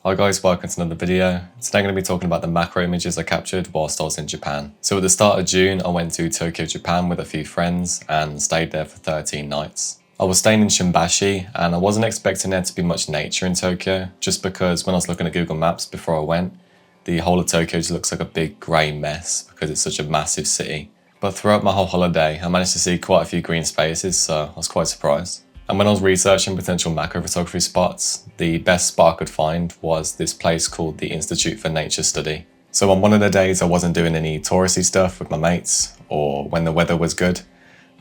Hi guys, welcome to another video. Today I'm going to be talking about the macro images I captured whilst I was in Japan. So at the start of June, I went to Tokyo, Japan with a few friends and stayed there for 13 nights. I was staying in Shimbashi and I wasn't expecting there to be much nature in Tokyo, just because when I was looking at Google Maps before I went, the whole of Tokyo just looks like a big grey mess because it's such a massive city. But throughout my whole holiday, I managed to see quite a few green spaces, so I was quite surprised. And when I was researching potential macro photography spots, the best spot I could find was this place called the Institute for Nature Study. So on one of the days I wasn't doing any touristy stuff with my mates, or when the weather was good,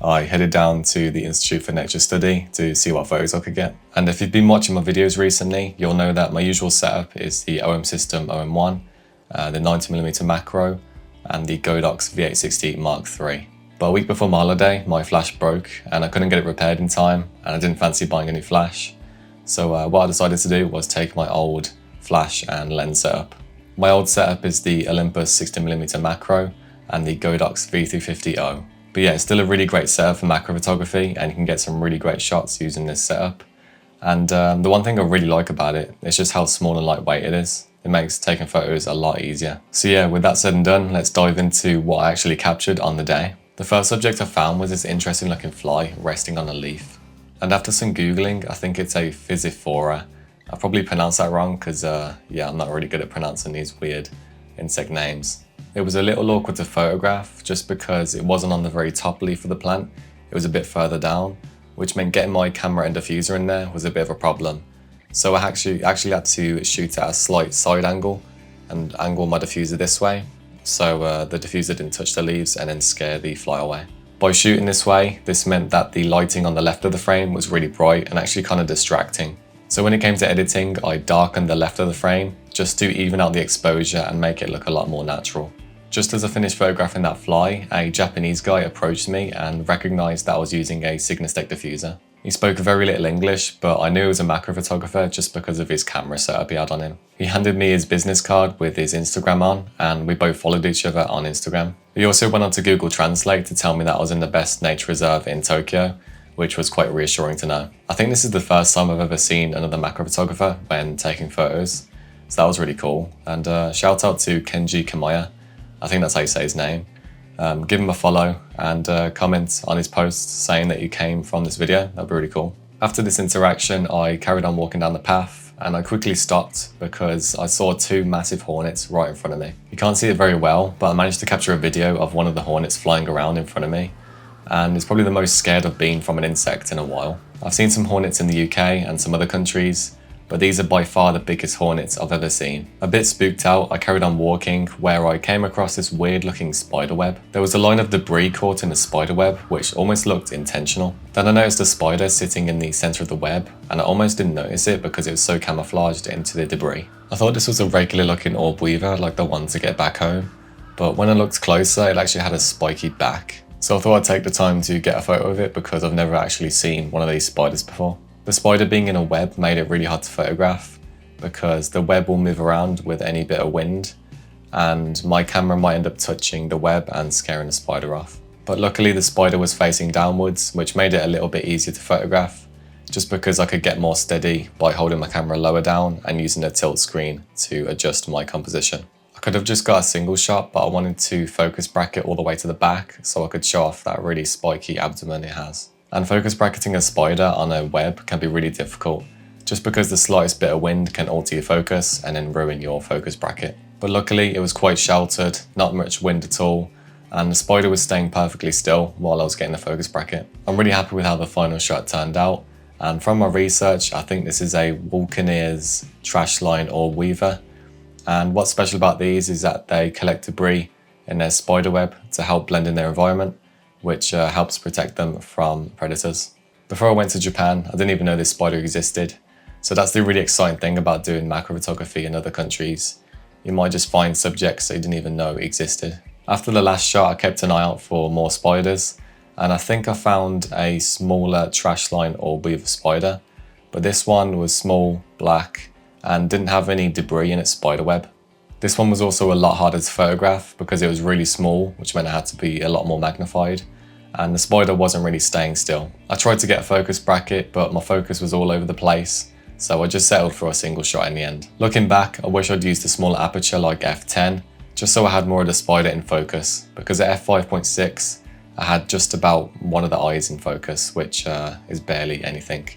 I headed down to the Institute for Nature Study to see what photos I could get. And if you've been watching my videos recently, you'll know that my usual setup is the OM System OM1, the 90mm macro, and the Godox V860 Mark III. But a week before my holiday, my flash broke and I couldn't get it repaired in time, and I didn't fancy buying a new flash. So what I decided to do was take my old flash and lens setup. My old setup is the Olympus 60mm macro and the Godox V350O. But yeah, it's still a really great setup for macro photography, and you can get some really great shots using this setup. And the one thing I really like about it is just how small and lightweight it is. It makes taking photos a lot easier. So yeah, with that said and done, let's dive into what I actually captured on the day. The first object I found was this interesting looking fly resting on a leaf. And after some Googling, I think it's a Physiphora. I probably pronounced that wrong because yeah, I'm not really good at pronouncing these weird insect names. It was a little awkward to photograph just because it wasn't on the very top leaf of the plant. It was a bit further down, which meant getting my camera and diffuser in there was a bit of a problem. So I actually had to shoot at a slight side angle and angle my diffuser this way, so the diffuser didn't touch the leaves and then scare the fly away. By shooting this way, this meant that the lighting on the left of the frame was really bright and actually kind of distracting. So when it came to editing, I darkened the left of the frame just to even out the exposure and make it look a lot more natural. Just as I finished photographing that fly, a Japanese guy approached me and recognized that I was using a Signastec diffuser. He spoke very little English, but I knew he was a macro photographer just because of his camera setup he had on him. He handed me his business card with his Instagram on, and we both followed each other on Instagram. He also went on to Google Translate to tell me that I was in the best nature reserve in Tokyo, which was quite reassuring to know. I think this is the first time I've ever seen another macro photographer when taking photos, so that was really cool. And shout out to Kenji Kamaya, I think that's how you say his name. Give him a follow and comment on his post saying that you came from this video. That'd be really cool. After this interaction, I carried on walking down the path and I quickly stopped because I saw two massive hornets right in front of me. You can't see it very well, but I managed to capture a video of one of the hornets flying around in front of me, and it's probably the most scared I've been from an insect in a while. I've seen some hornets in the UK and some other countries, but these are by far the biggest hornets I've ever seen. A bit spooked out, I carried on walking where I came across this weird looking spider web. There was a line of debris caught in the spider web, which almost looked intentional. Then I noticed a spider sitting in the center of the web, and I almost didn't notice it because it was so camouflaged into the debris. I thought this was a regular looking orb weaver like the ones I get back home, but when I looked closer, it actually had a spiky back. So I thought I'd take the time to get a photo of it because I've never actually seen one of these spiders before. The spider being in a web made it really hard to photograph because the web will move around with any bit of wind, and my camera might end up touching the web and scaring the spider off. But luckily the spider was facing downwards, which made it a little bit easier to photograph just because I could get more steady by holding my camera lower down and using a tilt screen to adjust my composition. I could have just got a single shot, but I wanted to focus bracket all the way to the back so I could show off that really spiky abdomen it has. And focus bracketing a spider on a web can be really difficult, just because the slightest bit of wind can alter your focus and then ruin your focus bracket. But luckily it was quite sheltered, not much wind at all, and the spider was staying perfectly still while I was getting the focus bracket. I'm really happy with how the final shot turned out, and from my research I think this is a Vulcaneers trash line orb weaver. And what's special about these is that they collect debris in their spider web to help blend in their environment, which helps protect them from predators. Before I went to Japan, I didn't even know this spider existed. So that's the really exciting thing about doing macro photography in other countries. You might just find subjects that you didn't even know existed. After the last shot, I kept an eye out for more spiders, and I think I found a smaller trash line orb weaver spider, but this one was small, black, and didn't have any debris in its spider web. This one was also a lot harder to photograph because it was really small, which meant it had to be a lot more magnified, and the spider wasn't really staying still. I tried to get a focus bracket, but my focus was all over the place, so I just settled for a single shot in the end. Looking back, I wish I'd used a smaller aperture like f10, just so I had more of the spider in focus, because at f5.6, I had just about one of the eyes in focus, which is barely anything.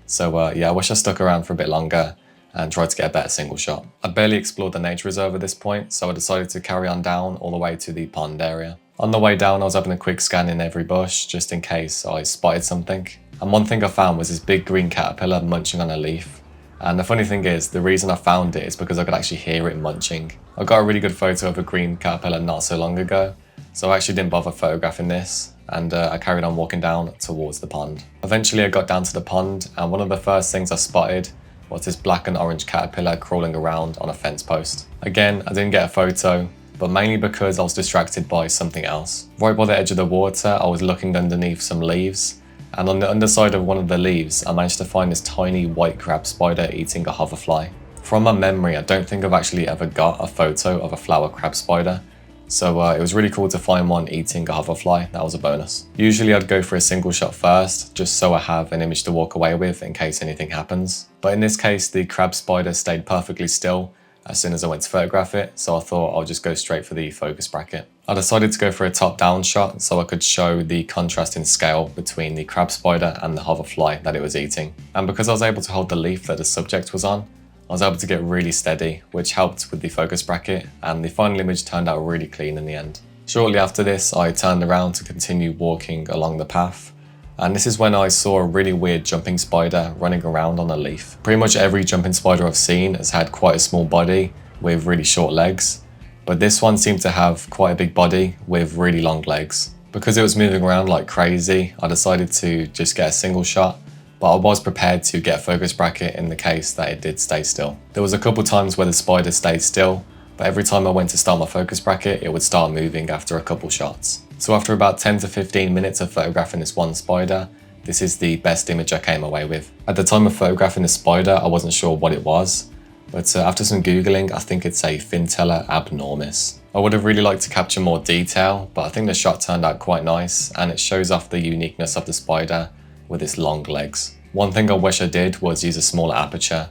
So yeah, I wish I stuck around for a bit longer and tried to get a better single shot. I'd barely explored the nature reserve at this point, so I decided to carry on down all the way to the pond area. On the way down, I was having a quick scan in every bush, just in case I spotted something. And one thing I found was this big green caterpillar munching on a leaf. And the funny thing is, the reason I found it is because I could actually hear it munching. I got a really good photo of a green caterpillar not so long ago, so I actually didn't bother photographing this, and I carried on walking down towards the pond. Eventually I got down to the pond, and one of the first things I spotted was this black and orange caterpillar crawling around on a fence post. Again, I didn't get a photo, but mainly because I was distracted by something else. Right by the edge of the water, I was looking underneath some leaves, and on the underside of one of the leaves, I managed to find this tiny white crab spider eating a hoverfly. From my memory, I don't think I've actually ever got a photo of a flower crab spider, so it was really cool to find one eating a hoverfly. That was a bonus. Usually I'd go for a single shot first, just so I have an image to walk away with in case anything happens. But in this case, the crab spider stayed perfectly still as soon as I went to photograph it, so I thought I'll just go straight for the focus bracket. I decided to go for a top-down shot so I could show the contrast in scale between the crab spider and the hoverfly that it was eating. And because I was able to hold the leaf that the subject was on, I was able to get really steady, which helped with the focus bracket, and the final image turned out really clean in the end. Shortly after this, I turned around to continue walking along the path, and this is when I saw a really weird jumping spider running around on a leaf. Pretty much every jumping spider I've seen has had quite a small body with really short legs, but this one seemed to have quite a big body with really long legs. Because it was moving around like crazy, I decided to just get a single shot, but I was prepared to get a focus bracket in the case that it did stay still. There was a couple times where the spider stayed still, but every time I went to start my focus bracket, it would start moving after a couple shots. So after about 10 to 15 minutes of photographing this one spider, this is the best image I came away with. At the time of photographing the spider, I wasn't sure what it was, but after some Googling, I think it's a Fintella abnormis. I would have really liked to capture more detail, but I think the shot turned out quite nice, and it shows off the uniqueness of the spider with its long legs. One thing I wish I did was use a smaller aperture.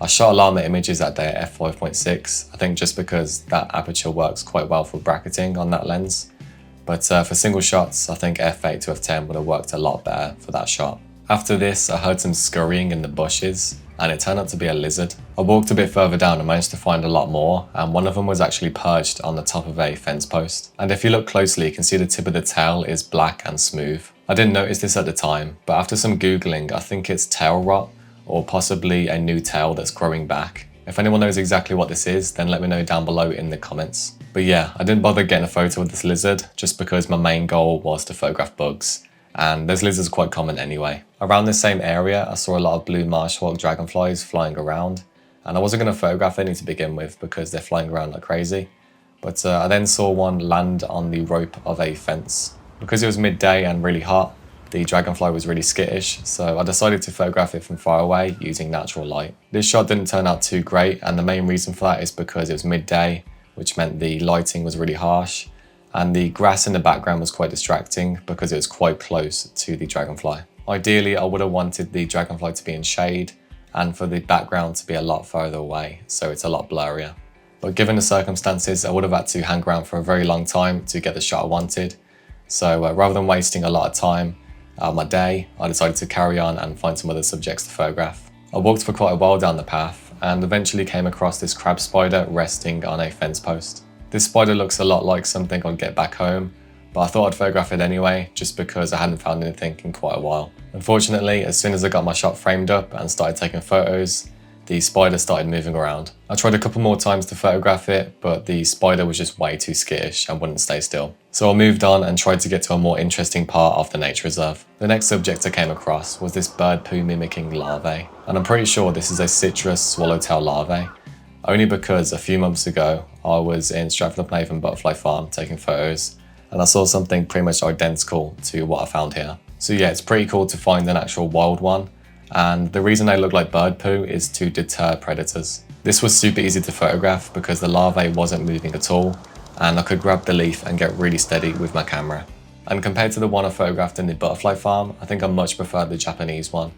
I shot a lot of my images that day at f5.6, I think just because that aperture works quite well for bracketing on that lens. But for single shots, I think f8 to f10 would have worked a lot better for that shot. After this, I heard some scurrying in the bushes, and it turned out to be a lizard. I walked a bit further down and managed to find a lot more, and one of them was actually perched on the top of a fence post. And if you look closely, you can see the tip of the tail is black and smooth. I didn't notice this at the time, but after some Googling, I think it's tail rot, or possibly a new tail that's growing back. If anyone knows exactly what this is, then let me know down below in the comments. But yeah, I didn't bother getting a photo of this lizard, just because my main goal was to photograph bugs, and those lizards are quite common anyway. Around this same area, I saw a lot of blue marshhawk dragonflies flying around, and I wasn't going to photograph any to begin with because they're flying around like crazy. But I then saw one land on the rope of a fence. Because it was midday and really hot, the dragonfly was really skittish, so I decided to photograph it from far away using natural light. This shot didn't turn out too great, and the main reason for that is because it was midday, which meant the lighting was really harsh, and the grass in the background was quite distracting because it was quite close to the dragonfly. Ideally, I would have wanted the dragonfly to be in shade and for the background to be a lot further away, so it's a lot blurrier. But given the circumstances, I would have had to hang around for a very long time to get the shot I wanted. So rather than wasting a lot of time out of my day, I decided to carry on and find some other subjects to photograph. I walked for quite a while down the path and eventually came across this crab spider resting on a fence post. This spider looks a lot like something I'd get back home, but I thought I'd photograph it anyway, just because I hadn't found anything in quite a while. Unfortunately, as soon as I got my shot framed up and started taking photos, the spider started moving around. I tried a couple more times to photograph it, but the spider was just way too skittish and wouldn't stay still. So I moved on and tried to get to a more interesting part of the nature reserve. The next subject I came across was this bird poo mimicking larvae, and I'm pretty sure this is a citrus swallowtail larvae, only because a few months ago I was in Stratford-upon-Avon Butterfly Farm taking photos, and I saw something pretty much identical to what I found here. So yeah, it's pretty cool to find an actual wild one, and the reason they look like bird poo is to deter predators. This was super easy to photograph because the larvae wasn't moving at all, and I could grab the leaf and get really steady with my camera. And compared to the one I photographed in the butterfly farm, I think I much prefer the Japanese one,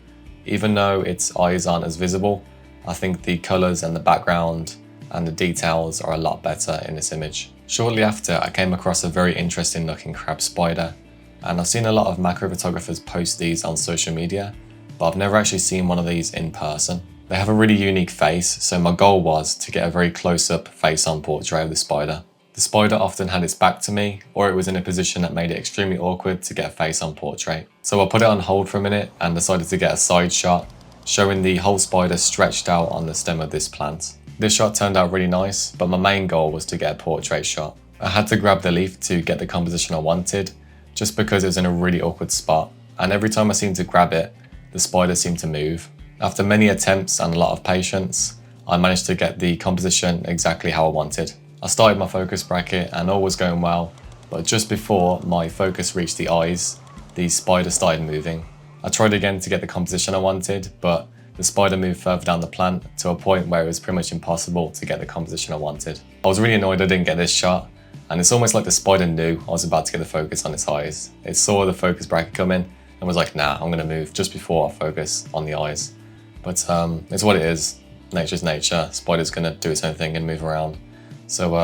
Even though its eyes aren't as visible, I think the colours and the background and the details are a lot better in this image. Shortly after, I came across a very interesting looking crab spider, and I've seen a lot of macro photographers post these on social media, but I've never actually seen one of these in person. They have a really unique face, so my goal was to get a very close-up face-on portrait of the spider. The spider often had its back to me, or it was in a position that made it extremely awkward to get a face-on portrait. So I put it on hold for a minute and decided to get a side shot, showing the whole spider stretched out on the stem of this plant. This shot turned out really nice, but my main goal was to get a portrait shot. I had to grab the leaf to get the composition I wanted, just because it was in a really awkward spot, and every time I seemed to grab it, the spider seemed to move. After many attempts and a lot of patience, I managed to get the composition exactly how I wanted. I started my focus bracket and all was going well, but just before my focus reached the eyes, the spider started moving. I tried again to get the composition I wanted, but the spider moved further down the plant to a point where it was pretty much impossible to get the composition I wanted. I was really annoyed I didn't get this shot, and it's almost like the spider knew I was about to get the focus on its eyes. It saw the focus bracket come in and was like, nah, I'm gonna move just before I focus on the eyes. But it's what it is. Nature's nature. Spider's gonna do its own thing and move around. So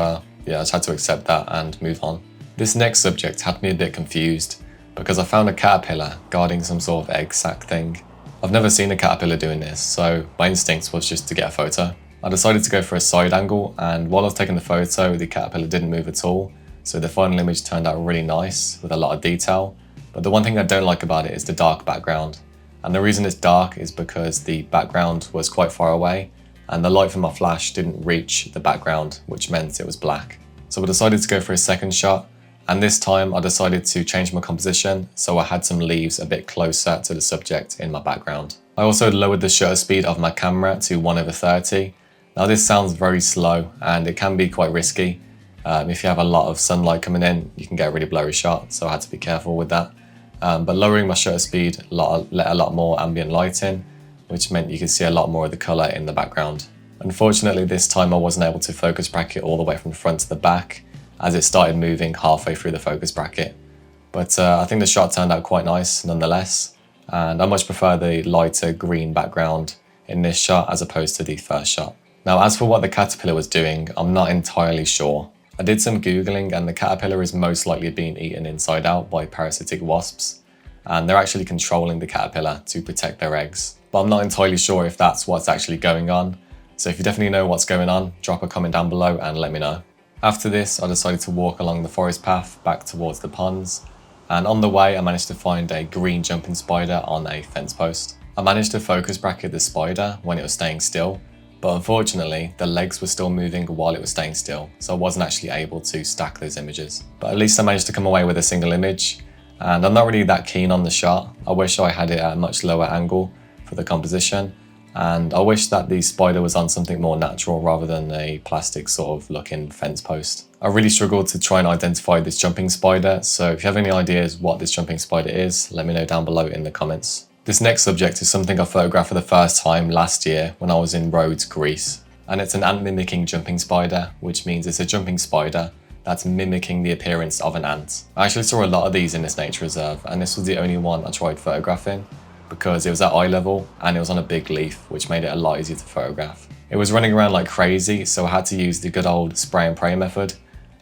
yeah, I just had to accept that and move on. This next subject had me a bit confused because I found a caterpillar guarding some sort of egg sac thing. I've never seen a caterpillar doing this, so my instinct was just to get a photo. I decided to go for a side angle, and while I was taking the photo, the caterpillar didn't move at all, so the final image turned out really nice with a lot of detail. But the one thing I don't like about it is the dark background. And the reason it's dark is because the background was quite far away, and the light from my flash didn't reach the background, which meant it was black. So I decided to go for a second shot, and this time I decided to change my composition, so I had some leaves a bit closer to the subject in my background. I also lowered the shutter speed of my camera to 1/30. Now this sounds very slow, and it can be quite risky. If you have a lot of sunlight coming in, you can get a really blurry shot, so I had to be careful with that. But lowering my shutter speed let a lot more ambient light in, which meant you could see a lot more of the colour in the background. Unfortunately, this time I wasn't able to focus bracket all the way from the front to the back, as it started moving halfway through the focus bracket. But I think the shot turned out quite nice nonetheless, and I much prefer the lighter green background in this shot as opposed to the first shot. Now, as for what the caterpillar was doing, I'm not entirely sure. I did some Googling, and the caterpillar is most likely being eaten inside out by parasitic wasps, and they're actually controlling the caterpillar to protect their eggs. But I'm not entirely sure if that's what's actually going on, so if you definitely know what's going on, drop a comment down below and let me know. After this, I decided to walk along the forest path back towards the ponds, and on the way I managed to find a green jumping spider on a fence post. I managed to focus bracket the spider when it was staying still, but unfortunately the legs were still moving while it was staying still, so I wasn't actually able to stack those images. But at least I managed to come away with a single image, and I'm not really that keen on the shot. I wish I had it at a much lower angle for the composition, and I wish that the spider was on something more natural rather than a plastic sort of looking fence post. I really struggled to try and identify this jumping spider, so if you have any ideas what this jumping spider is, let me know down below in the comments. This next subject is something I photographed for the first time last year when I was in Rhodes, Greece, and it's an ant mimicking jumping spider, which means it's a jumping spider that's mimicking the appearance of an ant. I actually saw a lot of these in this nature reserve, and this was the only one I tried photographing because it was at eye level and it was on a big leaf, which made it a lot easier to photograph. It was running around like crazy, so I had to use the good old spray and pray method,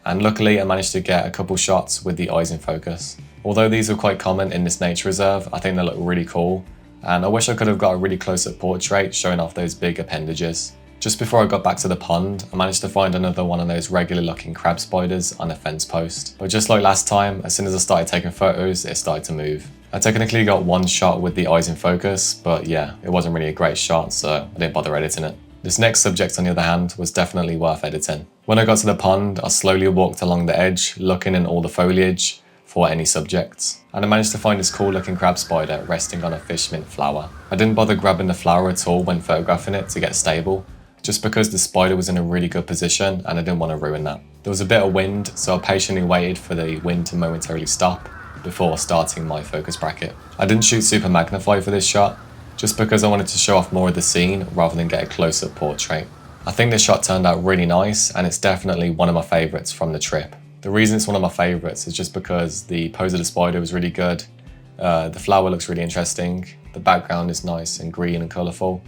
and luckily I managed to get a couple shots with the eyes in focus. Although these are quite common in this nature reserve, I think they look really cool, and I wish I could have got a really close-up portrait showing off those big appendages. Just before I got back to the pond, I managed to find another one of those regular looking crab spiders on a fence post. But just like last time, as soon as I started taking photos, it started to move. I technically got one shot with the eyes in focus, but yeah, it wasn't really a great shot, so I didn't bother editing it. This next subject, on the other hand, was definitely worth editing. When I got to the pond, I slowly walked along the edge, looking in all the foliage for any subjects, and I managed to find this cool looking crab spider resting on a fish mint flower. I didn't bother grabbing the flower at all when photographing it to get stable, just because the spider was in a really good position and I didn't want to ruin that. There was a bit of wind, so I patiently waited for the wind to momentarily stop before starting my focus bracket. I didn't shoot super magnify for this shot, just because I wanted to show off more of the scene rather than get a close-up portrait. I think this shot turned out really nice, and it's definitely one of my favourites from the trip. The reason it's one of my favourites is just because the pose of the spider was really good, The flower looks really interesting. The background is nice and green and colourful.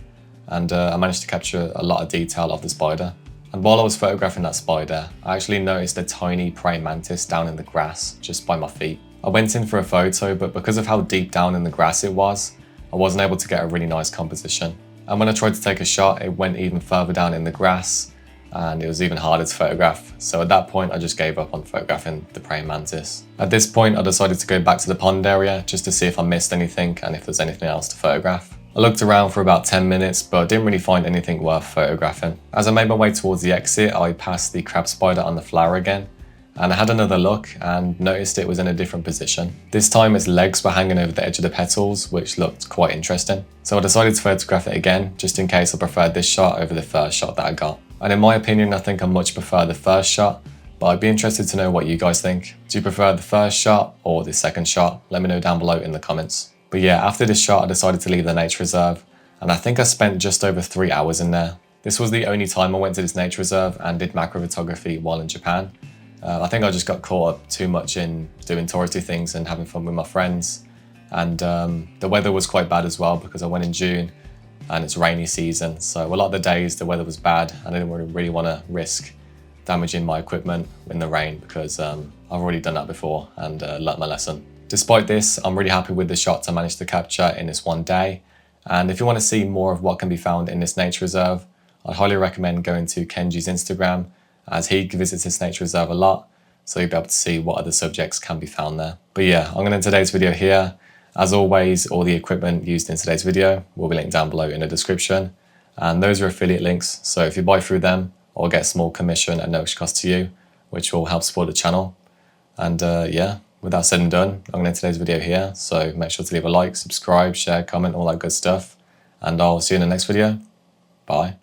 And I managed to capture a lot of detail of the spider. And while I was photographing that spider, I actually noticed a tiny praying mantis down in the grass just by my feet. I went in for a photo, but because of how deep down in the grass it was, I wasn't able to get a really nice composition. And when I tried to take a shot, it went even further down in the grass and it was even harder to photograph. So at that point, I just gave up on photographing the praying mantis. At this point, I decided to go back to the pond area just to see if I missed anything and if there's anything else to photograph. I looked around for about 10 minutes, but didn't really find anything worth photographing. As I made my way towards the exit, I passed the crab spider on the flower again, and I had another look and noticed it was in a different position. This time its legs were hanging over the edge of the petals, which looked quite interesting. So I decided to photograph it again, just in case I preferred this shot over the first shot that I got. And in my opinion, I think I much prefer the first shot, but I'd be interested to know what you guys think. Do you prefer the first shot or the second shot? Let me know down below in the comments. But yeah, after this shot, I decided to leave the nature reserve, and I think I spent just over 3 hours in there. This was the only time I went to this nature reserve and did macro photography while in Japan. I think I just got caught up too much in doing touristy things and having fun with my friends. And the weather was quite bad as well because I went in June and it's rainy season. So a lot of the days the weather was bad and I didn't really want to risk damaging my equipment in the rain because I've already done that before and learnt my lesson. Despite this, I'm really happy with the shots I managed to capture in this one day. And if you want to see more of what can be found in this nature reserve, I'd highly recommend going to Kenji's Instagram, as he visits this nature reserve a lot, so you'll be able to see what other subjects can be found there. But yeah, I'm going to end today's video here. As always, all the equipment used in today's video will be linked down below in the description. And those are affiliate links, so if you buy through them, I'll get a small commission at no extra cost to you, which will help support the channel. And yeah, with that said and done, I'm going to end today's video here. So make sure to leave a like, subscribe, share, comment, all that good stuff. And I'll see you in the next video. Bye.